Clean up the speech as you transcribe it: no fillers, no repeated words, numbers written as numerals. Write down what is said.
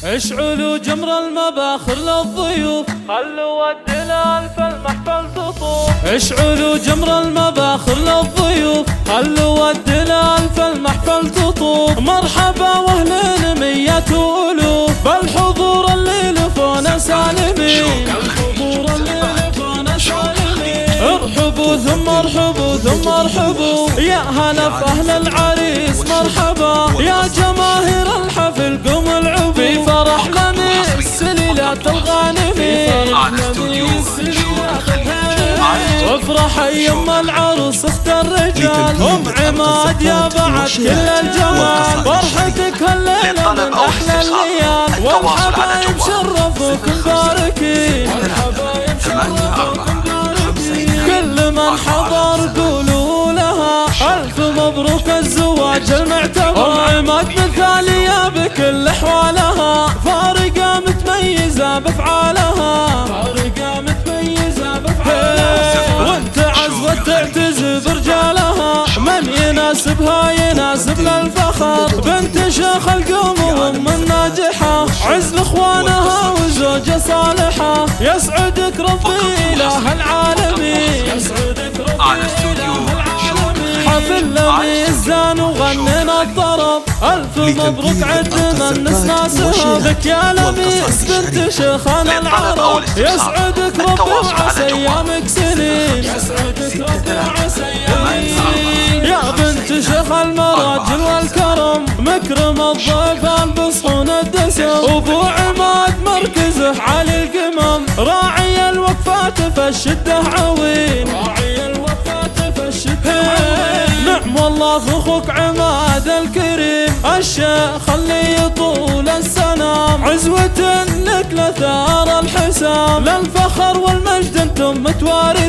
اشعلوا جمر المباخر للضيوف، خلوا الدلال فالمحفل تطوف. اشعلوا جمر المباخر للضيوف، خلوا الدلال فالمحفل تطوف. مرحبا واهلين مية ألوف، بالحضور اللي لفونا سالمين. ارحبوا ثم ارحبوا ثم ارحبوا، يا هلا بأهل العريس مرحبا. يا جماهير الحفل قوموا العبوا، في فرح لميس سليلات الغانمين. وافرح يم العروس اخت الرجال، ام عماد يا بعد كل الجمال. فرحتك هالليلة من احلى الليال، والحبايب شرفوك مباركين. كل من حضر قولوا لها ألف مبروك الزواج المعتبر. أم عماد مثالية بكل أحوالها، فارقة متميزة بأفعالها، فارقة متميزة بأفعالها. وانت عزوة تعتز برجالها، من يناسبها يناسب للفخر. بنت شيخ القوم وام الناجحة، عز لاخوانها وزوجة صالحة. يسعدك ربي إله العالمين، يسعدك ربي إله العالمين. حفل لميزان وغنينا الطرب، ألف مبروك عد من نسناسها. لك يا لميس بنت شيخنا العرب، يسعدك ربي وعسى أيامك سنين، يسعدك ربي وعسى أيامك سنين. يا بنت شيخ المراجل والكرم، مكرم الضيف بصحون الدسم. وابو عماد مركزه علي القمم، راعي الوقفات في الشدة عوين، راعي الوقفات في الشدة عوين. نعم والله اخوك عماد الكريم، الشيخ اللي يطول السلام. عزوة لك لثار الحسام، للفخر والمجد انتم متوارثين.